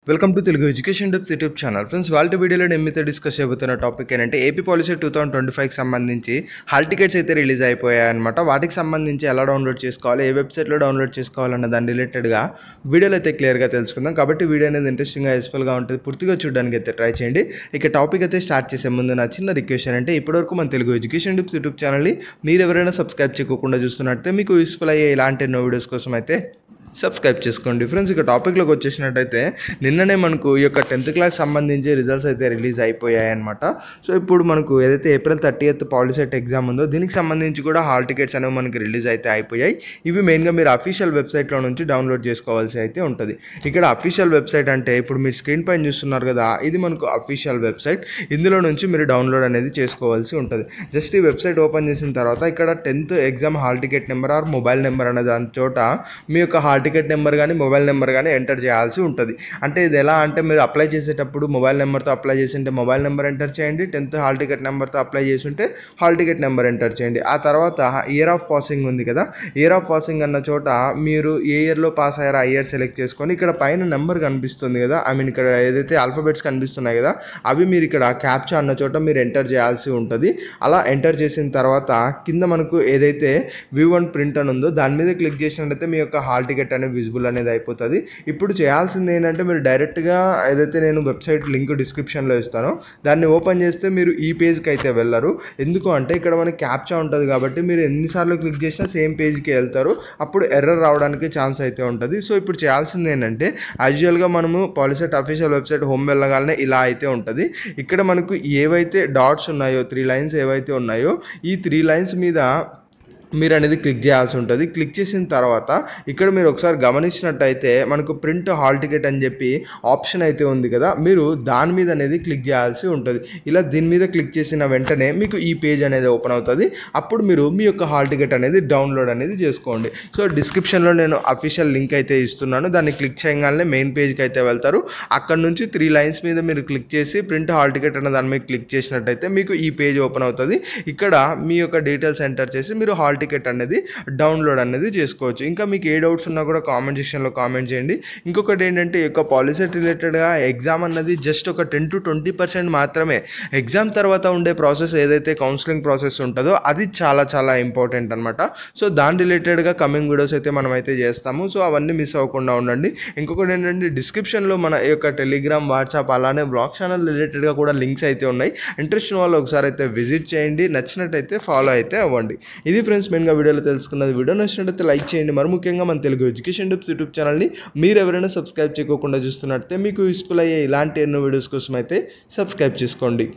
Welcome to Telugu education tips YouTube channel. Friends, వాళ్ళ వీడియోలో నేను మీతో డిస్కస్ చేయబోతున్న టాపిక్ ఏంటంటే ఏపీ పాలసీ 2025కి సంబంధించి హాల్ టికెట్స్ అయితే రిలీజ్ అయిపోయాయి అనమాట. వాటికి సంబంధించి ఎలా డౌన్లోడ్ చేసుకోవాలి, ఏ వెబ్సైట్లో డౌన్లోడ్ చేసుకోవాలన్న దాని రిలేటెడ్గా వీడియోలో అయితే క్లియర్గా తెలుసుకుందాం. కాబట్టి వీడియో అనేది ఇంట్రెస్టింగ్గా యూస్ఫుల్గా ఉంటుంది, పూర్తిగా చూడడానికి అయితే ట్రై చేయండి. ఇక టాపిక్ అయితే స్టార్ట్ చేసే ముందు నా చిన్న రిక్వెస్ట్ అంటే ఇప్పటివరకు మన తెలుగు ఎడ్యుకేషన్ టిప్స్ యూట్యూబ్ ఛానల్ని మీరు ఎవరైనా సబ్స్క్రైబ్ చేయకుండా చూస్తున్నట్టే మీకు యూస్ఫుల్ అయ్యే ఇలాంటి ఎన్నో వీడియోస్ కోసం అయితే సబ్స్క్రైబ్ చేసుకోండి. ఫ్రెండ్స్, ఇక టాపిక్లోకి వచ్చేసినట్టయితే నిన్ననే మనకు ఈ యొక్క 10th క్లాస్ సంబంధించి రిజల్ట్స్ అయితే రిలీజ్ అయిపోయాయి అనమాట. సో ఇప్పుడు మనకు ఏదైతే April 30th పాలిసెట్ ఎగ్జామ్ ఉందో దీనికి సంబంధించి కూడా హాల్ టికెట్స్ అనేవి మనకి రిలీజ్ అయితే అయిపోయాయి. ఇవి మెయిన్గా మీరు అఫీషియల్ వెబ్సైట్లో నుంచి డౌన్లోడ్ చేసుకోవాల్సి అయితే ఉంటుంది. ఇక్కడ అఫీషియల్ వెబ్సైట్ అంటే ఇప్పుడు మీరు స్క్రీన్ పైన చూస్తున్నారు కదా, ఇది మనకు అఫీషియల్ వెబ్సైట్. ఇందులో నుంచి మీరు డౌన్లోడ్ అనేది చేసుకోవాల్సి ఉంటుంది. జస్ట్ ఈ వెబ్సైట్ ఓపెన్ చేసిన తర్వాత ఇక్కడ 10th exam hall ticket number or mobile number అనే దాని చోట మీ యొక్క హాల్ టికెట్ నెంబర్ కానీ మొబైల్ నెంబర్ కానీ ఎంటర్ చేయాల్సి ఉంటుంది. అంటే ఇది ఎలా అంటే మీరు అప్లై చేసేటప్పుడు మొబైల్ నెంబర్తో అప్లై చేసింటే మొబైల్ నెంబర్ ఎంటర్ చేయండి, 10th హాల్ టికెట్ నెంబర్తో అప్లై చేస్తుంటే హాల్ టికెట్ నెంబర్ ఎంటర్ చేయండి. ఆ తర్వాత ఇయర్ ఆఫ్ పాసింగ్ ఉంది కదా, ఇయర్ ఆఫ్ పాసింగ్ అన్న చోట మీరు ఏ ఇయర్లో పాస్ అయ్యారో ఆ ఇయర్ సెలెక్ట్ చేసుకొని ఇక్కడ పైన నెంబర్ కనిపిస్తుంది కదా, ఇక్కడ ఏదైతే ఆల్ఫాబెట్స్ కనిపిస్తున్నాయి కదా అవి మీరు ఇక్కడ క్యాప్చా అన్న చోట మీరు ఎంటర్ చేయాల్సి ఉంటుంది. అలా ఎంటర్ చేసిన తర్వాత కింద మనకు ఏదైతే వ్యూ అండ్ ప్రింట్ అని ఉందో దాని మీద క్లిక్ చేసినట్లయితే మీ యొక్క హాల్ టికెట్ అనేది విజిబుల్ అనేది అయిపోతుంది. ఇప్పుడు చేయాల్సింది ఏంటంటే మీరు డైరెక్ట్గా ఏదైతే నేను వెబ్సైట్ లింక్ డిస్క్రిప్షన్లో ఇస్తానో దాన్ని ఓపెన్ చేస్తే మీరు ఈ పేజ్కి అయితే వెళ్ళరు. ఎందుకు అంటే ఇక్కడ మనకి క్యాప్చా ఉంటుంది కాబట్టి మీరు ఎన్నిసార్లు క్లిక్ చేసినా సేమ్ పేజ్కి వెళ్తారు, అప్పుడు ఎర్రర్ రావడానికి ఛాన్స్ అయితే ఉంటుంది. సో ఇప్పుడు చేయాల్సింది ఏంటంటే యాజువల్గా మనము పాలిసెట్ అఫీషియల్ వెబ్సైట్ హోమ్ వెళ్ళగానే ఇలా అయితే ఉంటుంది. ఇక్కడ మనకు ఏవైతే డాట్స్ ఉన్నాయో 3 లైన్స్ ఏవైతే ఉన్నాయో ఈ 3 లైన్స్ మీద మీరు అనేది క్లిక్ చేయాల్సి ఉంటుంది. క్లిక్ చేసిన తర్వాత ఇక్కడ మీరు ఒకసారి గమనించినట్టయితే మనకు ప్రింట్ హాల్ టికెట్ అని చెప్పి ఆప్షన్ అయితే ఉంది కదా, మీరు దాని మీద అనేది క్లిక్ చేయాల్సి ఉంటుంది. ఇలా దీని మీద క్లిక్ చేసిన వెంటనే మీకు ఈ పేజ్ అనేది ఓపెన్ అవుతుంది. అప్పుడు మీరు మీ యొక్క హాల్ టికెట్ అనేది డౌన్లోడ్ అనేది చేసుకోండి. సో డిస్క్రిప్షన్లో నేను అఫీషియల్ లింక్ అయితే ఇస్తున్నాను, దాన్ని క్లిక్ చేయగానే మెయిన్ పేజ్కి అయితే వెళ్తారు. అక్కడ నుంచి 3 లైన్స్ మీద మీరు క్లిక్ చేసి ప్రింట్ హాల్ టికెట్ అనే దాని మీద క్లిక్ చేసినట్టయితే మీకు ఈ పేజ్ ఓపెన్ అవుతుంది. ఇక్కడ మీ యొక్క డీటెయిల్స్ ఎంటర్ చేసి మీరు హాల్ టికెట్ అనేది డౌన్లోడ్ అనేది చేసుకోవచ్చు. ఇంకా మీకు ఏ డౌట్స్ ఉన్నా కూడా కామెంట్ సెక్షన్లో కామెంట్ చేయండి. ఇంకొకటి ఏంటంటే ఈ యొక్క పాలిసెట్ రిలేటెడ్గా ఎగ్జామ్ అన్నది జస్ట్ ఒక 10 to 20% మాత్రమే. ఎగ్జామ్ తర్వాత ఉండే ప్రాసెస్ ఏదైతే కౌన్సిలింగ్ ప్రాసెస్ ఉంటుందో అది చాలా చాలా ఇంపార్టెంట్ అనమాట. సో దాని రిలేటెడ్గా కమింగ్ వీడియోస్ అయితే మనం అయితే చేస్తాము. సో అవన్నీ మిస్ అవ్వకుండా ఉండండి. ఇంకొకటి ఏంటంటే డిస్క్రిప్షన్లో మన యొక్క టెలిగ్రామ్, వాట్సాప్ అలానే బ్లాగ్ ఛానల్ రిలేటెడ్గా కూడా లింక్స్ అయితే ఉన్నాయి. ఇంట్రెస్ట్ ఉన్న వాళ్ళు ఒకసారి అయితే విజిట్ చేయండి, నచ్చినట్టయితే ఫాలో అయితే అవ్వండి. ఇది ఫ్రెండ్స్ మెయిన్గా వీడియోలో తెలుసుకున్నది. వీడియో నచ్చినట్లయితే లైక్ చేయండి. మరి ముఖ్యంగా మన తెలుగు ఎడ్యుకేషన్ టిప్స్ యూట్యూబ్ ఛానల్ని మీరు ఎవరైనా సబ్స్క్రైబ్ చేయకుండా చూస్తున్నట్లయితే మీకు యూస్ఫుల్ అయ్యే ఇలాంటి ఎన్నో వీడియోస్ కోసం అయితే సబ్స్క్రైబ్ చేసుకోండి.